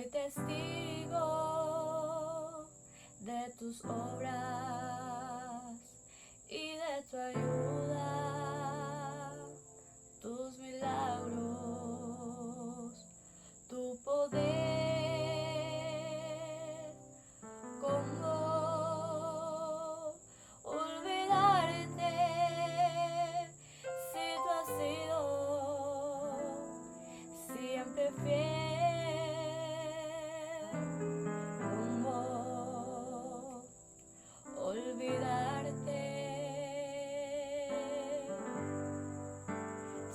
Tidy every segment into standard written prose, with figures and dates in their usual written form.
testigo de tus obras y de tu ayuda, tus milagros, tu poder. ¿Cómo olvidarte si tú has sido siempre fiel? ¿Cómo olvidarte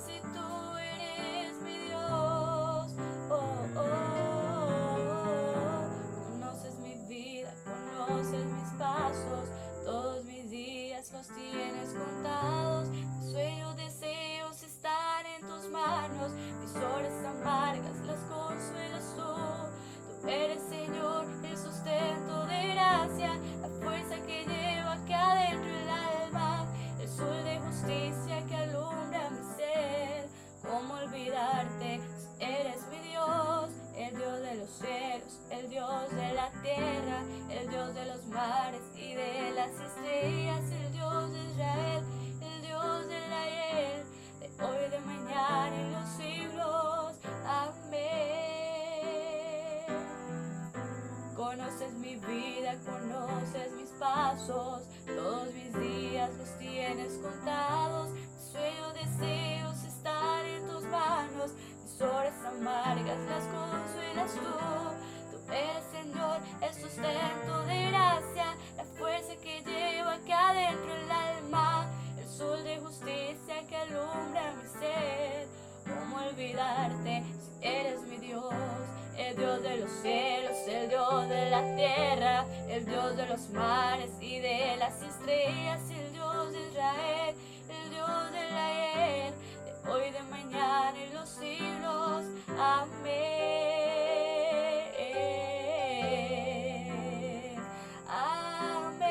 si tú eres mi Dios? Conoces mi vida, conoces mis pasos, todos mis días los tienes contados. Mis sueños, deseos están en tus manos, mis horas amargas las consuelas tú. Tú eres, Señor, el sustento de gracia, la fuerza que lleva aquí adentro el alma, el sol de justicia que alumbra mi ser. ¿Cómo olvidarte? Eres mi Dios, el Dios de los cielos, el Dios de la tierra, el Dios de los mares y de las estrellas, el Dios de Israel, el Dios del ayer, de hoy, de mañana y los siglos. Amén. Conoces mi vida, conoces mis pasos, todos mis días los tienes contados. Mis sueños, deseos están en tus manos, mis horas amargas las consuelas tú. Tú eres, Señor, el sustento de gracia, la fuerza que lleva aquí adentro el alma, el sol de justicia que alumbra mi ser. ¿Cómo olvidarte si eres mi Dios? El Dios de los cielos, el Dios de la tierra, el Dios de los mares y de las estrellas, el Dios de Israel, el Dios del ayer, de hoy, de mañana y los siglos. Amén. Amén.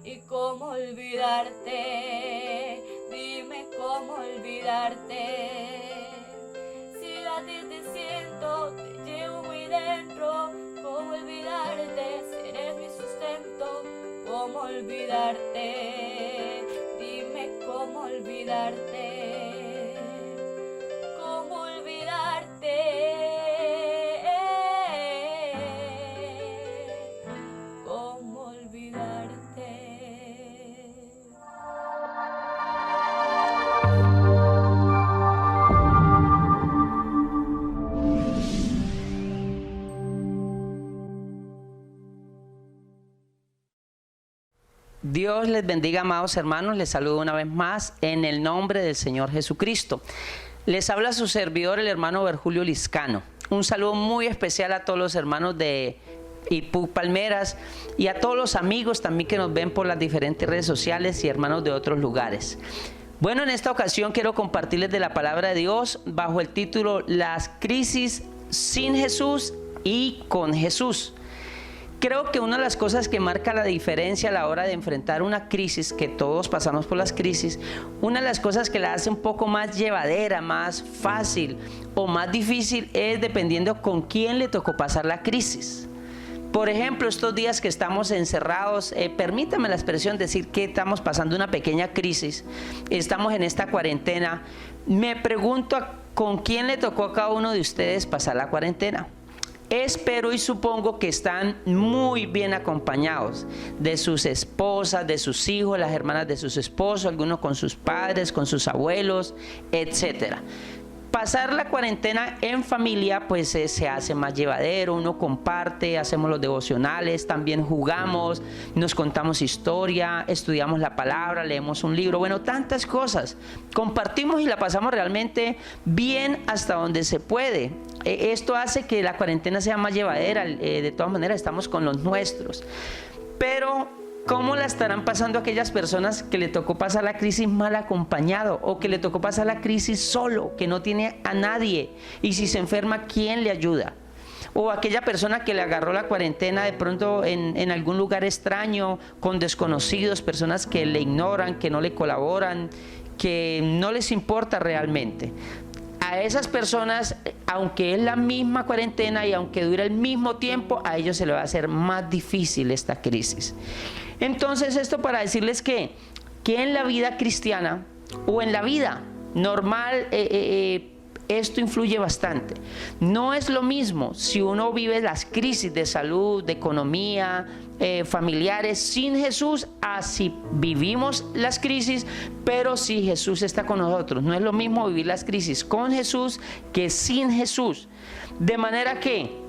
¿Y cómo olvidarte? Dime cómo olvidarte. Si a ti te siento, te llevo muy dentro. ¿Cómo olvidarte? Si eres mi sustento. ¿Cómo olvidarte? Dime cómo olvidarte. ¿Cómo olvidarte? ¿Cómo olvidarte? Dios les bendiga, amados hermanos. Les saludo una vez más en el nombre del Señor Jesucristo. Les habla su servidor, el hermano Verjulio Liscano. Un saludo muy especial a todos los hermanos de Ipuc Palmeras y a todos los amigos también que nos ven por las diferentes redes sociales y hermanos de otros lugares. Bueno, en esta ocasión quiero compartirles de la palabra de Dios bajo el título Las crisis sin Jesús y con Jesús. Creo que una de las cosas que marca la diferencia a la hora de enfrentar una crisis, que todos pasamos por las crisis, una de las cosas que la hace un poco más llevadera, más fácil o más difícil es dependiendo con quién le tocó pasar la crisis. Por ejemplo, estos días que estamos encerrados, permítame la expresión decir que estamos pasando una pequeña crisis, estamos en esta cuarentena. Me pregunto con quién le tocó a cada uno de ustedes pasar la cuarentena. Espero y supongo que están muy bien acompañados de sus esposas, de sus hijos, las hermanas de sus esposos, algunos con sus padres, con sus abuelos, etcétera. Pasar la cuarentena en familia pues se hace más llevadero, uno comparte, hacemos los devocionales, también jugamos, nos contamos historia, estudiamos la palabra, leemos un libro, bueno, tantas cosas. Compartimos y la pasamos realmente bien hasta donde se puede. Esto hace que la cuarentena sea más llevadera, de todas maneras estamos con los nuestros. Pero ¿cómo la estarán pasando aquellas personas que le tocó pasar la crisis mal acompañado o que le tocó pasar la crisis solo, que no tiene a nadie? Y si se enferma, ¿quién le ayuda? O aquella persona que le agarró la cuarentena de pronto en algún lugar extraño, con desconocidos, personas que le ignoran, que no le colaboran, que no les importa realmente. A esas personas, aunque es la misma cuarentena y aunque dure el mismo tiempo, a ellos se les va a hacer más difícil esta crisis. Entonces, esto para decirles que en la vida cristiana o en la vida normal, esto influye bastante. No es lo mismo si uno vive las crisis de salud, de economía, familiares sin Jesús, a si vivimos las crisis, pero si Jesús está con nosotros. No es lo mismo vivir las crisis con Jesús que sin Jesús. De manera que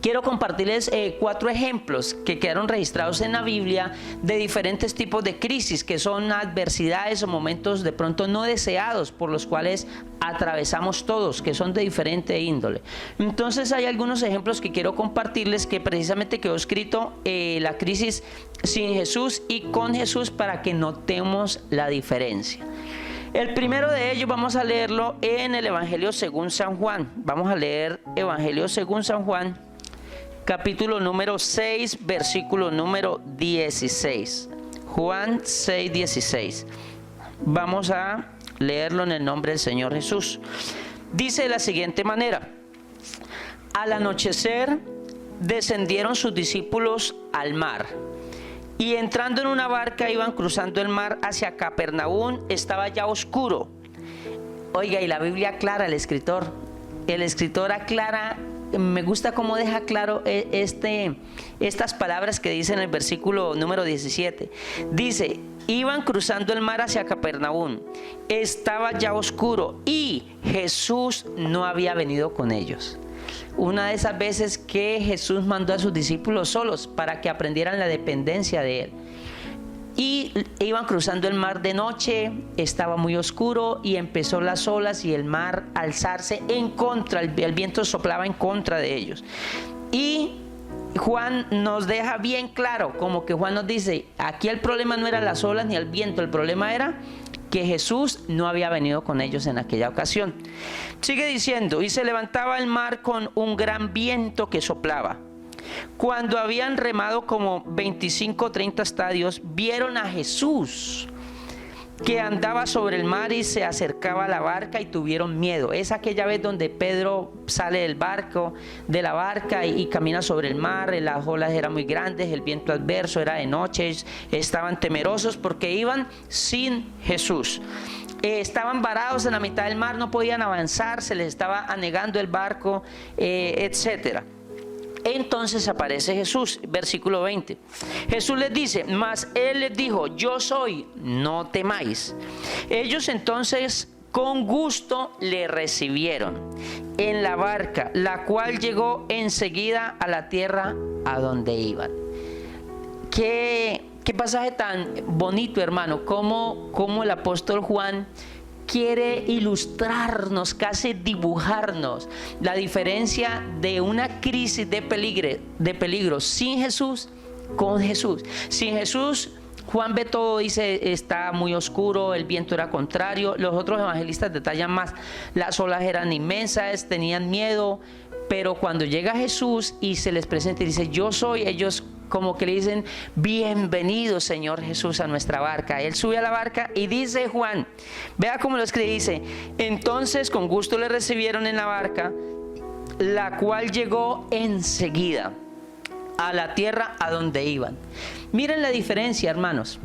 quiero compartirles 4 ejemplos que quedaron registrados en la Biblia de diferentes tipos de crisis, que son adversidades o momentos de pronto no deseados por los cuales atravesamos todos, que son de diferente índole. Entonces hay algunos ejemplos que quiero compartirles que precisamente quedó escrito la crisis sin Jesús y con Jesús para que notemos la diferencia. El primero de ellos vamos a leerlo en el Evangelio según San Juan. Vamos a leer Evangelio según San Juan, capítulo número 6, versículo número 16. Juan 6, 16. Vamos a leerlo en el nombre del Señor Jesús. Dice de la siguiente manera: al anochecer descendieron sus discípulos al mar, y entrando en una barca iban cruzando el mar hacia Capernaum. Estaba ya oscuro. Oiga, y la Biblia aclara, el escritor aclara. Me gusta cómo deja claro estas palabras que dice en el versículo número 17. Dice: iban cruzando el mar hacia Capernaum, estaba ya oscuro y Jesús no había venido con ellos. Una de esas veces que Jesús mandó a sus discípulos solos para que aprendieran la dependencia de Él. Y iban cruzando el mar de noche, estaba muy oscuro y empezó las olas y el mar a alzarse en contra, el viento soplaba en contra de ellos. Y Juan nos deja bien claro, como que Juan nos dice, aquí el problema no era las olas ni el viento, el problema era que Jesús no había venido con ellos en aquella ocasión. Sigue diciendo: y se levantaba el mar con un gran viento que soplaba. Cuando habían remado como 25 o 30 estadios, vieron a Jesús que andaba sobre el mar y se acercaba a la barca y tuvieron miedo. Es aquella vez donde Pedro sale de la barca y camina sobre el mar. Las olas eran muy grandes, el viento adverso, era de noche, estaban temerosos porque iban sin Jesús. Estaban varados en la mitad del mar, no podían avanzar, se les estaba anegando el barco, etcétera. Entonces aparece Jesús, versículo 20. Jesús les dice: mas Él les dijo: yo soy, no temáis. Ellos entonces con gusto le recibieron en la barca, la cual llegó enseguida a la tierra a donde iban. Qué pasaje tan bonito, hermano, como el apóstol Juan quiere ilustrarnos, casi dibujarnos la diferencia de una crisis de peligro sin Jesús, con Jesús. Sin Jesús, Juan ve todo, dice, está muy oscuro, el viento era contrario. Los otros evangelistas detallan más, las olas eran inmensas, tenían miedo, pero cuando llega Jesús y se les presenta y dice: yo soy, ellos como que le dicen: bienvenido, Señor Jesús, a nuestra barca. Él sube a la barca y dice Juan, vea cómo lo escribe, dice: entonces con gusto le recibieron en la barca, la cual llegó enseguida a la tierra a donde iban. Miren la diferencia, hermanos,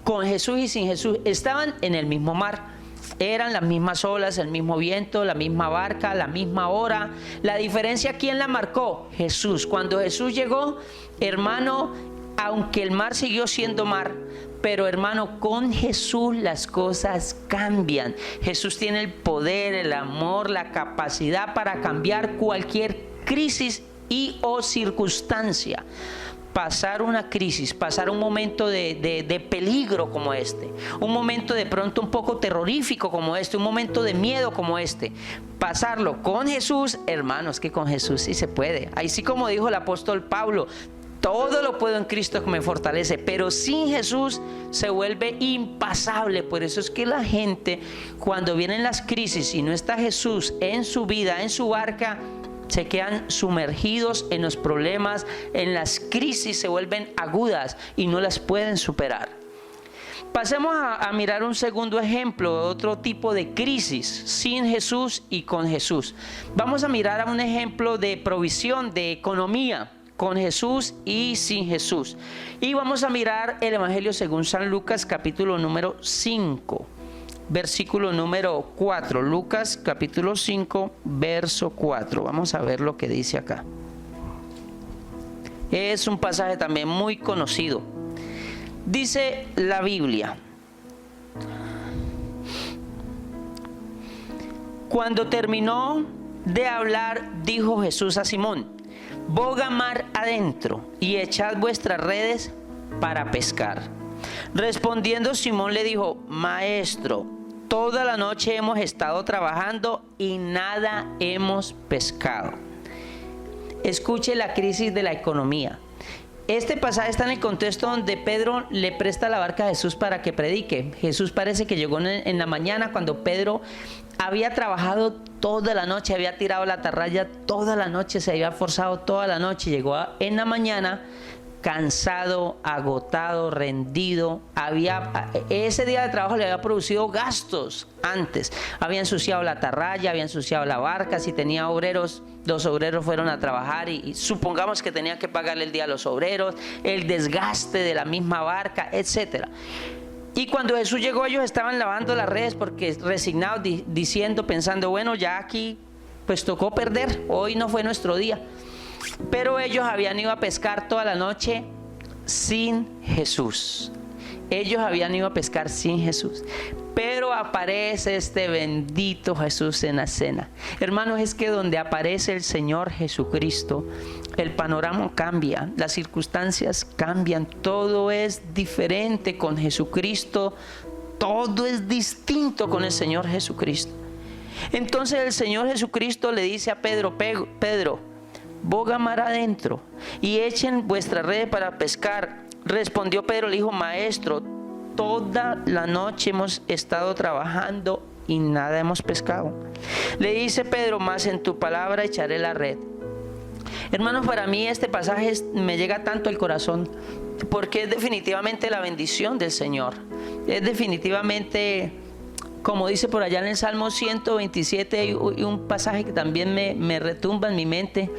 con Jesús y sin Jesús. Estaban en el mismo mar, eran las mismas olas, el mismo viento, la misma barca, la misma hora. La diferencia, ¿quién la marcó? Jesús. Cuando Jesús llegó, hermano, aunque el mar siguió siendo mar, pero hermano, con Jesús las cosas cambian. Jesús tiene el poder, el amor, la capacidad para cambiar cualquier crisis y o circunstancia. Pasar una crisis, pasar un momento de peligro como este, un momento de pronto un poco terrorífico como este, un momento de miedo como este, pasarlo con Jesús, hermanos, que con Jesús sí se puede. Así como dijo el apóstol Pablo: todo lo puedo en Cristo que me fortalece. Pero sin Jesús se vuelve impasable. Por eso es que la gente, cuando vienen las crisis y no está Jesús en su vida, en su barca, se quedan sumergidos en los problemas, en las crisis, se vuelven agudas y no las pueden superar. Pasemos a mirar un segundo ejemplo, otro tipo de crisis, sin Jesús y con Jesús. Vamos a mirar a un ejemplo de provisión, de economía, con Jesús y sin Jesús. Y vamos a mirar el Evangelio según San Lucas, capítulo número 5, versículo número 4. Lucas, capítulo 5, verso 4. Vamos a ver lo que dice acá. Es un pasaje también muy conocido. Dice la Biblia: cuando terminó de hablar, dijo Jesús a Simón: boga mar adentro y echad vuestras redes para pescar. Respondiendo Simón le dijo: Maestro, toda la noche hemos estado trabajando y nada hemos pescado. Escuche la crisis de la economía. Este pasaje está en el contexto donde Pedro le presta la barca a Jesús para que predique. Jesús parece que llegó en la mañana, cuando Pedro había trabajado toda la noche, había tirado la atarraya toda la noche, se había forzado toda la noche. Llegó en la mañana cansado, agotado, rendido. Ese día de trabajo le había producido gastos antes. Había ensuciado la atarraya, había ensuciado la barca. Si tenía obreros, los obreros fueron a trabajar y supongamos que tenía que pagarle el día a los obreros, el desgaste de la misma barca, etcétera. Y cuando Jesús llegó, ellos estaban lavando las redes porque resignados, diciendo, pensando, bueno, ya aquí pues tocó perder, hoy no fue nuestro día. Pero ellos habían ido a pescar toda la noche sin Jesús. Ellos habían ido a pescar sin Jesús. Pero aparece este bendito Jesús en la escena. Hermanos, es que donde aparece el Señor Jesucristo, el panorama cambia, las circunstancias cambian, todo es diferente con Jesucristo, todo es distinto con el Señor Jesucristo. Entonces el Señor Jesucristo le dice a Pedro: Pedro, boga mar adentro y echen vuestra red para pescar. Respondió Pedro, le dijo: Maestro, toda la noche hemos estado trabajando y nada hemos pescado. Le dice Pedro: mas en tu palabra echaré la red. Hermanos, para mí este pasaje me llega tanto al corazón, porque es definitivamente la bendición del Señor. Es definitivamente, como dice por allá en el Salmo 127, hay un pasaje que también me retumba en mi mente.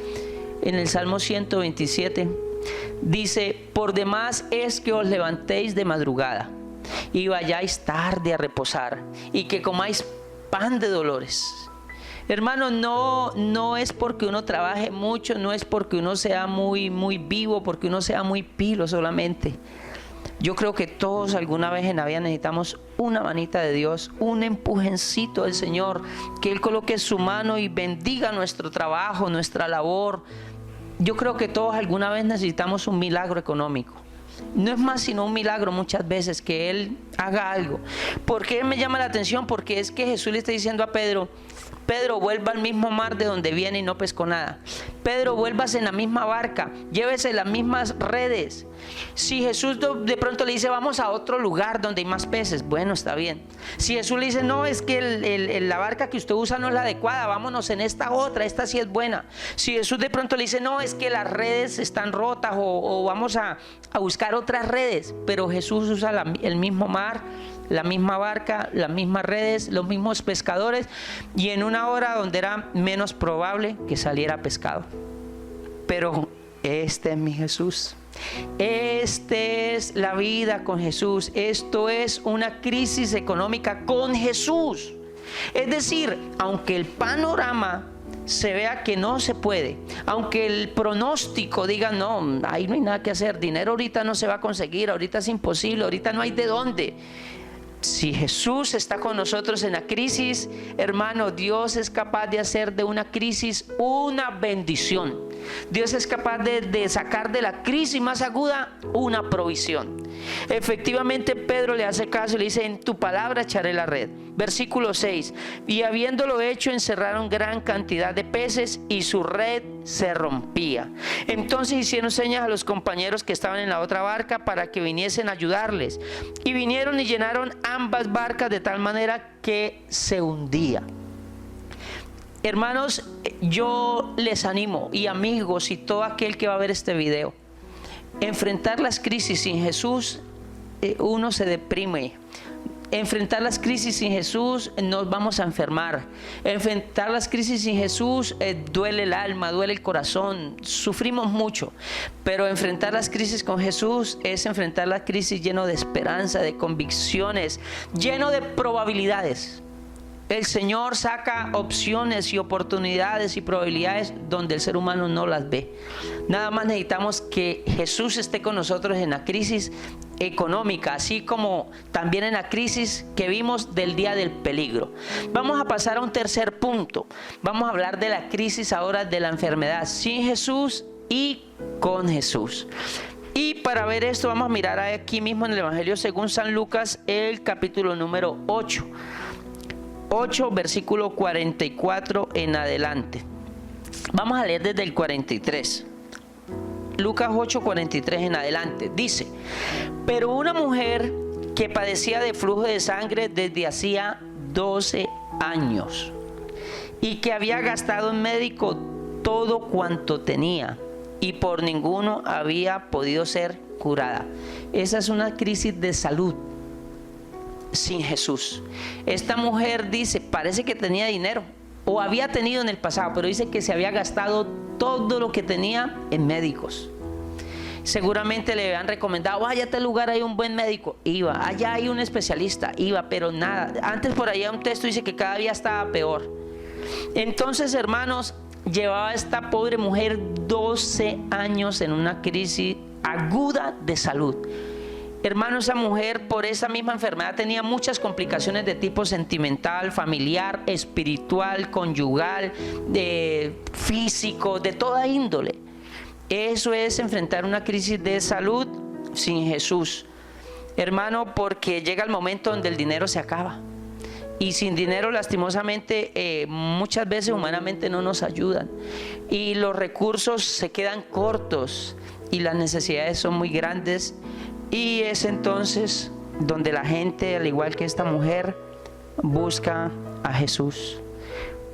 En el Salmo 127 dice: por demás es que os levantéis de madrugada y vayáis tarde a reposar, y que comáis pan de dolores. Hermano, no es porque uno trabaje mucho, no es porque uno sea muy vivo, porque uno sea muy pilo solamente. Yo creo que todos alguna vez en la vida necesitamos una manita de Dios, un empujoncito del Señor, que Él coloque su mano y bendiga nuestro trabajo, nuestra labor. Yo creo que todos alguna vez necesitamos un milagro económico. No es más sino un milagro muchas veces, que Él haga algo. ¿Por qué me llama la atención? Porque es que Jesús le está diciendo a Pedro: Pedro, vuelva al mismo mar de donde viene y no pescó nada. Pedro, vuélvase en la misma barca, llévese las mismas redes. Si Jesús de pronto le dice: vamos a otro lugar donde hay más peces, bueno, está bien. Si Jesús le dice: no, es que la barca que usted usa no es la adecuada, vámonos en esta otra, esta sí es buena. Si Jesús de pronto le dice: no, es que las redes están rotas, o vamos a buscar otras redes, pero Jesús usa el mismo mar, la misma barca, las mismas redes, los mismos pescadores, y en una hora donde era menos probable que saliera pescado. Pero este es mi Jesús. Esta es la vida con Jesús. Esto es una crisis económica con Jesús. Es decir, aunque el panorama se vea que no se puede, aunque el pronóstico diga: no, ahí no hay nada que hacer, dinero ahorita no se va a conseguir, ahorita es imposible, ahorita no hay de dónde. Si Jesús está con nosotros en la crisis, hermano, Dios es capaz de hacer de una crisis una bendición. Dios es capaz de sacar de la crisis más aguda una provisión. Efectivamente, Pedro le hace caso y le dice: en tu palabra echaré la red. Versículo 6: y habiéndolo hecho, encerraron gran cantidad de peces y su red se rompía. Entonces hicieron señas a los compañeros que estaban en la otra barca para que viniesen a ayudarles. Y vinieron y llenaron ambas barcas de tal manera que se hundía. Hermanos, yo les animo, y amigos y todo aquel que va a ver este video, enfrentar las crisis sin Jesús uno se deprime. Enfrentar las crisis sin Jesús, nos vamos a enfermar. Enfrentar las crisis sin Jesús, duele el alma, duele el corazón, sufrimos mucho. Pero enfrentar las crisis con Jesús es enfrentar la crisis lleno de esperanza, de convicciones, lleno de probabilidades. El Señor saca opciones y oportunidades y probabilidades donde el ser humano no las ve. Nada más necesitamos que Jesús esté con nosotros en la crisis económica, así como también en la crisis que vimos del día del peligro. Vamos a pasar a un tercer punto. Vamos a hablar de la crisis ahora de la enfermedad sin Jesús y con Jesús. Y para ver esto vamos a mirar aquí mismo en el Evangelio según San Lucas, el capítulo número 8, versículo 44 en adelante. Vamos a leer desde el 43. Lucas 8, 43 en adelante. Dice: pero una mujer que padecía de flujo de sangre desde hacía 12 años y que había gastado en médico todo cuanto tenía y por ninguno había podido ser curada. Esa es una crisis de salud sin Jesús. Esta mujer dice, parece que tenía dinero o había tenido en el pasado, pero dice que se había gastado todo lo que tenía en médicos. Seguramente le habían recomendado, vaya a tal lugar, hay un buen médico, iba, allá hay un especialista, iba, pero nada. Antes por allá un texto dice que cada día estaba peor. Entonces, hermanos, llevaba esta pobre mujer 12 años en una crisis aguda de salud. Hermano, esa mujer por esa misma enfermedad tenía muchas complicaciones de tipo sentimental, familiar, espiritual, conyugal, físico, de toda índole. Eso es enfrentar una crisis de salud sin Jesús. Hermano, porque llega el momento donde el dinero se acaba. Y sin dinero, lastimosamente, muchas veces humanamente no nos ayudan. Y los recursos se quedan cortos y las necesidades son muy grandes. Y es entonces donde la gente, al igual que esta mujer, busca a Jesús.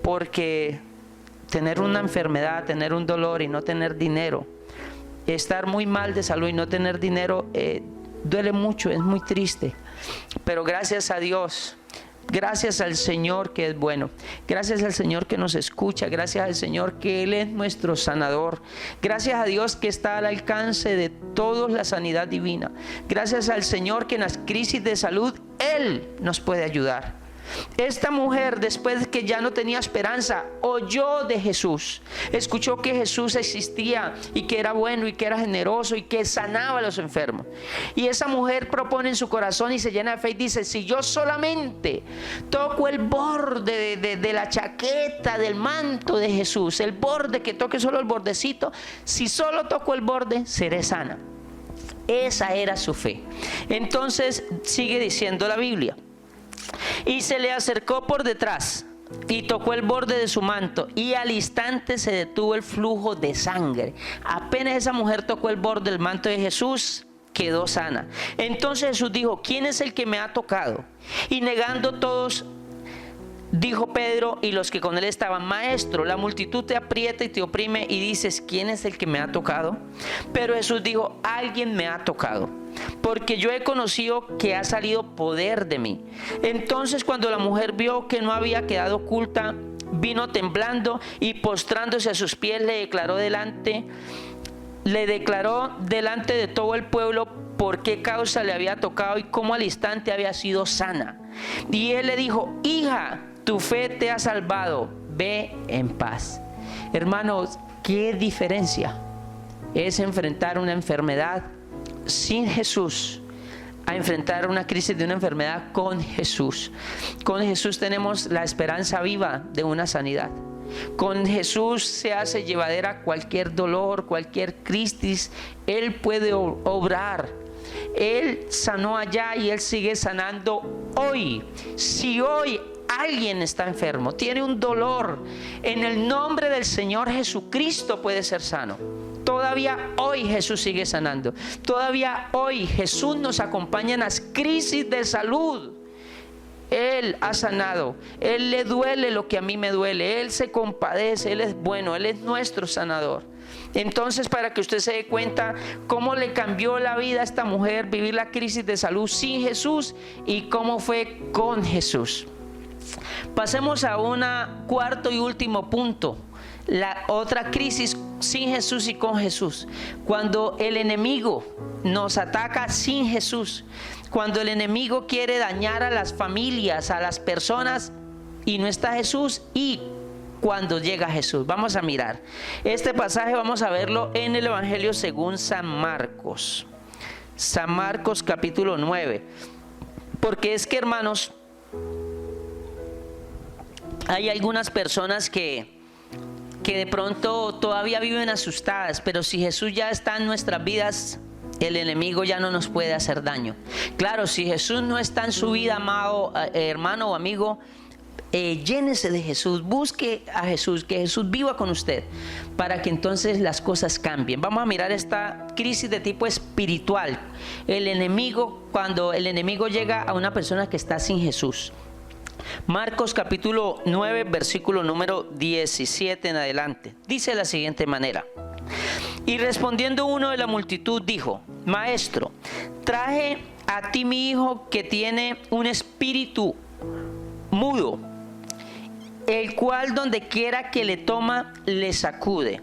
Porque tener una enfermedad, tener un dolor y no tener dinero, estar muy mal de salud y no tener dinero, duele mucho, es muy triste. Pero gracias a Dios, gracias al Señor que es bueno, gracias al Señor que nos escucha, gracias al Señor que Él es nuestro sanador, gracias a Dios que está al alcance de todos la sanidad divina, gracias al Señor que en las crisis de salud Él nos puede ayudar. Esta mujer, después que ya no tenía esperanza, oyó de Jesús, escuchó que Jesús existía y que era bueno y que era generoso y que sanaba a los enfermos. Y esa mujer propone en su corazón y se llena de fe y dice, si yo solamente toco el borde de la chaqueta, del manto de Jesús, el borde, que toque solo el bordecito, si solo toco el borde, seré sana. Esa era su fe. Entonces sigue diciendo la Biblia. Y se le acercó por detrás y tocó el borde de su manto, y al instante se detuvo el flujo de sangre. Apenas esa mujer tocó el borde del manto de Jesús, quedó sana. Entonces Jesús dijo, ¿quién es el que me ha tocado? Y negando todos, dijo Pedro y los que con él estaban, Maestro, la multitud te aprieta y te oprime y dices, ¿quién es el que me ha tocado? Pero Jesús dijo, alguien me ha tocado, porque yo he conocido que ha salido poder de mí. Entonces cuando la mujer vio que no había quedado oculta, vino temblando y postrándose a sus pies le declaró delante de todo el pueblo por qué causa le había tocado y cómo al instante había sido sana. Y él le dijo, hija, tu fe te ha salvado, ve en paz. Hermanos, qué diferencia es enfrentar una enfermedad sin Jesús a enfrentar una crisis de una enfermedad con Jesús. Con Jesús tenemos la esperanza viva de una sanidad. Con Jesús se hace llevadera cualquier dolor, cualquier crisis. Él puede obrar. Él sanó allá y Él sigue sanando hoy. Si hoy alguien está enfermo, tiene un dolor, en el nombre del Señor Jesucristo puede ser sano. Todavía hoy Jesús sigue sanando. Todavía hoy Jesús nos acompaña en las crisis de salud. Él ha sanado. Él le duele lo que a mí me duele. Él se compadece, Él es bueno, Él es nuestro sanador. Entonces, para que usted se dé cuenta cómo le cambió la vida a esta mujer vivir la crisis de salud sin Jesús y cómo fue con Jesús. Pasemos a un cuarto y último punto. La otra crisis sin Jesús y con Jesús. Cuando el enemigo nos ataca sin Jesús. Cuando el enemigo quiere dañar a las familias, a las personas y no está Jesús, y cuando llega Jesús. Vamos a mirar este pasaje, vamos a verlo en el Evangelio según San Marcos. San Marcos capítulo 9. Porque es que, hermanos, hay algunas personas que de pronto todavía viven asustadas, pero si Jesús ya está en nuestras vidas, el enemigo ya no nos puede hacer daño. Claro, si Jesús no está en su vida, amado hermano o amigo, llénese de Jesús, busque a Jesús, que Jesús viva con usted, para que entonces las cosas cambien. Vamos a mirar esta crisis de tipo espiritual. El enemigo, cuando el enemigo llega a una persona que está sin Jesús. Marcos capítulo 9, versículo número 17 en adelante. Dice de la siguiente manera: y respondiendo uno de la multitud dijo: Maestro, traje a ti mi hijo que tiene un espíritu mudo, el cual donde quiera que le toma, le sacude,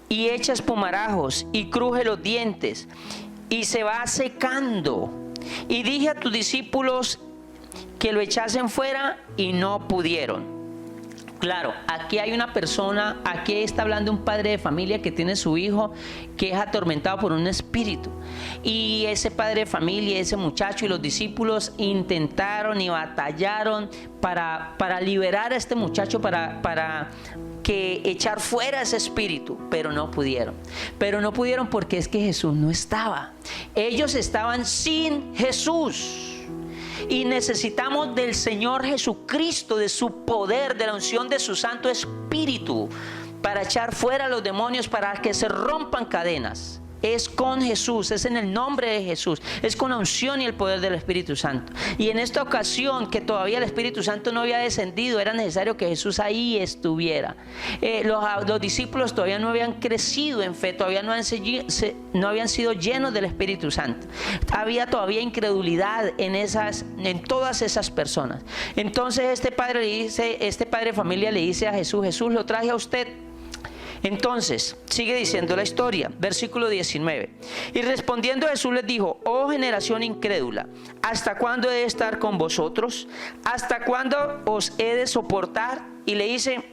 y echa espumarajos, y cruje los dientes, y se va secando. Y dije a tus discípulos que lo echasen fuera, y no pudieron. Claro, aquí hay una persona, aquí está hablando un padre de familia que tiene su hijo que es atormentado por un espíritu. Y ese padre de familia, ese muchacho y los discípulos intentaron y batallaron para liberar a este muchacho, para que echar fuera ese espíritu, pero no pudieron. Pero no pudieron porque es que Jesús no estaba. Ellos estaban sin Jesús. Y necesitamos del Señor Jesucristo, de su poder, de la unción de su Santo Espíritu, para echar fuera a los demonios, para que se rompan cadenas. Es con Jesús, es en el nombre de Jesús, es con la unción y el poder del Espíritu Santo. Y en esta ocasión, que todavía el Espíritu Santo no había descendido, era necesario que Jesús ahí estuviera. Los discípulos todavía no habían crecido en fe, todavía no habían sido llenos del Espíritu Santo. Había todavía incredulidad en todas esas personas. Entonces este padre de familia le dice a Jesús: Jesús, lo traje a usted. Entonces, sigue diciendo la historia, versículo 19. Y respondiendo Jesús les dijo: oh generación incrédula, ¿hasta cuándo he de estar con vosotros? ¿Hasta cuándo os he de soportar? Y le dice: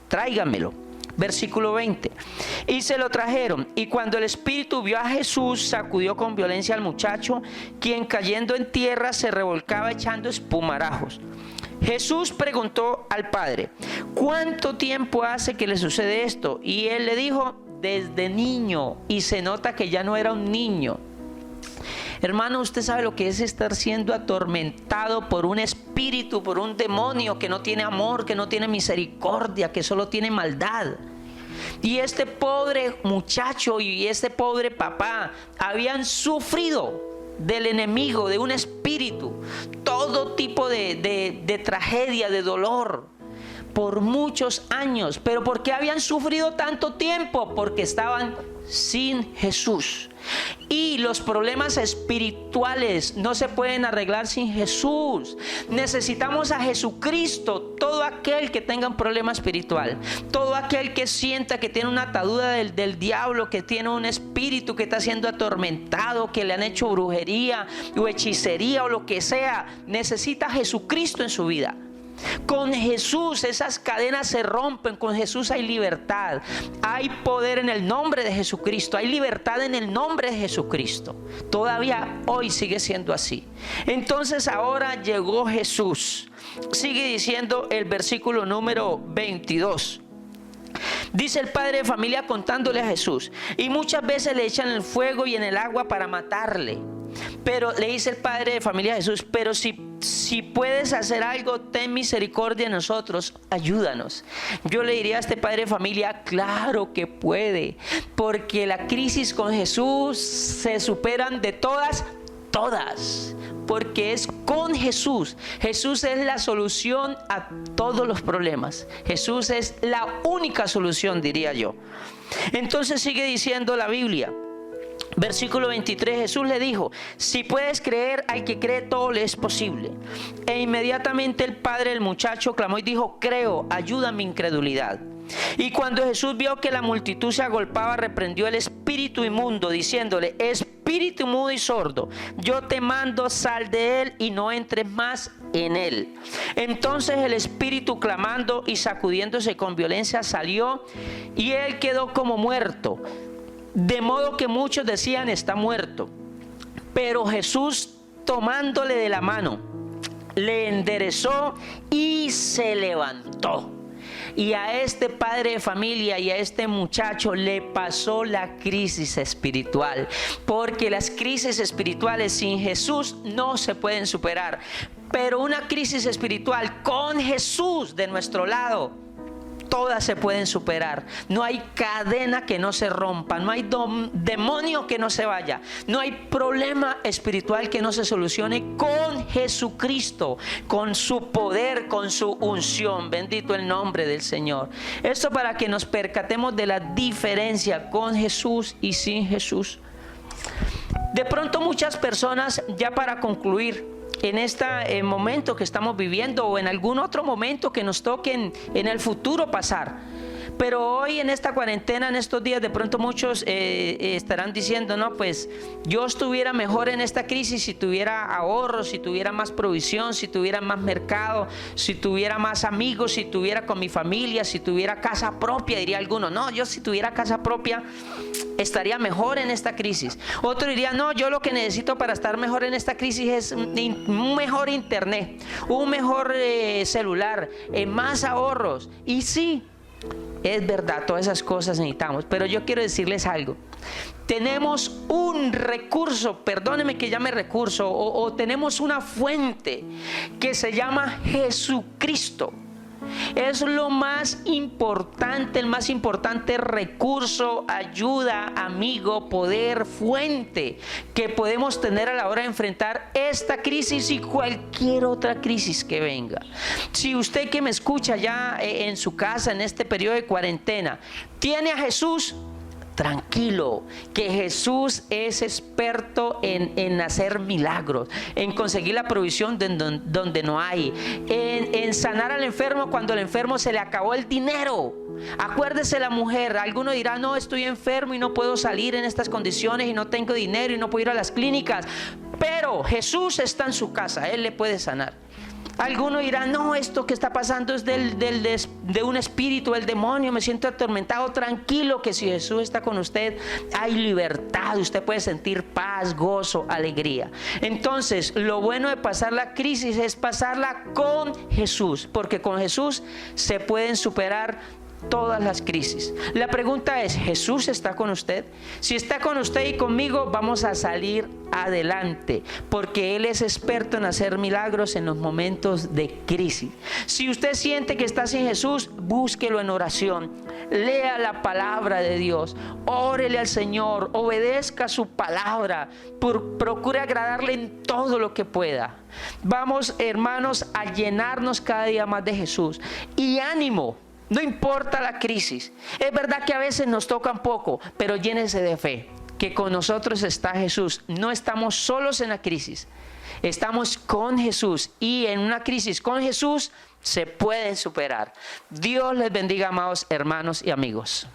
tráigamelo. Versículo 20. Y se lo trajeron, y cuando el espíritu vio a Jesús, sacudió con violencia al muchacho, quien cayendo en tierra se revolcaba echando espumarajos. Jesús preguntó al padre: ¿cuánto tiempo hace que le sucede esto? Y él le dijo: desde niño. Y se nota que ya no era un niño. Hermano, usted sabe lo que es estar siendo atormentado por un espíritu, por un demonio que no tiene amor, que no tiene misericordia, que solo tiene maldad. Y este pobre muchacho y este pobre papá habían sufrido del enemigo, de un espíritu, todo tipo de tragedia, de dolor, por muchos años. ¿Pero por qué habían sufrido tanto tiempo? Porque estaban sin Jesús. Y los problemas espirituales no se pueden arreglar sin Jesús. Necesitamos a Jesucristo. Todo aquel que tenga un problema espiritual, todo aquel que sienta que tiene una atadura del diablo, que tiene un espíritu que está siendo atormentado, que le han hecho brujería o hechicería o lo que sea, necesita a Jesucristo en su vida. Con Jesús esas cadenas se rompen, con Jesús hay libertad, hay poder en el nombre de Jesucristo, hay libertad en el nombre de Jesucristo. Todavía hoy sigue siendo así. Entonces ahora llegó Jesús. Sigue diciendo el versículo número 22. Dice el padre de familia contándole a Jesús: y muchas veces le echan el fuego y en el agua para matarle. Pero le dice el padre de familia a Jesús: pero si puedes hacer algo, ten misericordia de nosotros, ayúdanos. Yo le diría a este padre de familia: claro que puede, porque la crisis con Jesús se superan de todas. porque es con Jesús. Jesús es la solución a todos los problemas. Jesús es la única solución, diría yo. Entonces sigue diciendo la Biblia. Versículo 23, Jesús le dijo: si puedes creer, al que cree todo le es posible. E inmediatamente el padre del muchacho clamó y dijo: creo, ayuda a mi incredulidad. Y cuando Jesús vio que la multitud se agolpaba, reprendió el espíritu inmundo, diciéndole: espíritu mudo y sordo, yo te mando, sal de él y no entres más en él. Entonces el espíritu, clamando y sacudiéndose con violencia, salió, y él quedó como muerto. De modo que muchos decían: está muerto. Pero Jesús, tomándole de la mano, le enderezó y se levantó. Y a este padre de familia y a este muchacho le pasó la crisis espiritual, porque las crisis espirituales sin Jesús no se pueden superar. Pero una crisis espiritual con Jesús de nuestro lado, todas se pueden superar. No hay cadena que no se rompa, no hay demonio que no se vaya, no hay problema espiritual que no se solucione con Jesucristo, con su poder, con su unción. Bendito el nombre del Señor. Esto para que nos percatemos de la diferencia con Jesús y sin Jesús. De pronto muchas personas, ya para concluir, en este momento que estamos viviendo o en algún otro momento que nos toque en el futuro pasar, pero hoy en esta cuarentena, en estos días, de pronto muchos estarán diciendo: no, pues yo estuviera mejor en esta crisis si tuviera ahorros, si tuviera más provisión, si tuviera más mercado, si tuviera más amigos, si tuviera con mi familia, si tuviera casa propia. Diría alguno: no, yo si tuviera casa propia estaría mejor en esta crisis. Otro diría: no, yo lo que necesito para estar mejor en esta crisis es un mejor internet, un mejor celular, más ahorros. Y sí, es verdad, todas esas cosas necesitamos, pero yo quiero decirles algo. Tenemos un recurso, perdónenme que llame recurso, o tenemos una fuente que se llama Jesucristo. Es lo más importante, el más importante recurso, ayuda, amigo, poder, fuente que podemos tener a la hora de enfrentar esta crisis y cualquier otra crisis que venga. Si usted que me escucha ya en su casa en este periodo de cuarentena tiene a Jesús, tranquilo, que Jesús es experto en hacer milagros, en conseguir la provisión donde no hay, en sanar al enfermo cuando al enfermo se le acabó el dinero. Acuérdese la mujer. Alguno dirá: no, estoy enfermo y no puedo salir en estas condiciones y no tengo dinero y no puedo ir a las clínicas. Pero Jesús está en su casa, Él le puede sanar. Alguno dirá: no, esto que está pasando es de un espíritu, el demonio, me siento atormentado. Tranquilo, que si Jesús está con usted hay libertad, usted puede sentir paz, gozo, alegría. Entonces, lo bueno de pasar la crisis es pasarla con Jesús, porque con Jesús se pueden superar todas las crisis. La pregunta es: ¿Jesús está con usted? Si está con usted y conmigo, vamos a salir adelante, porque Él es experto en hacer milagros en los momentos de crisis. Si usted siente que está sin Jesús, búsquelo en oración, lea la palabra de Dios, órele al Señor, obedezca su palabra, procure agradarle en todo lo que pueda. Vamos, hermanos, a llenarnos cada día más de Jesús. Y ánimo, no importa la crisis. Es verdad que a veces nos toca un poco, pero llénese de fe, que con nosotros está Jesús. No estamos solos en la crisis, estamos con Jesús, y en una crisis con Jesús se pueden superar. Dios les bendiga, amados hermanos y amigos.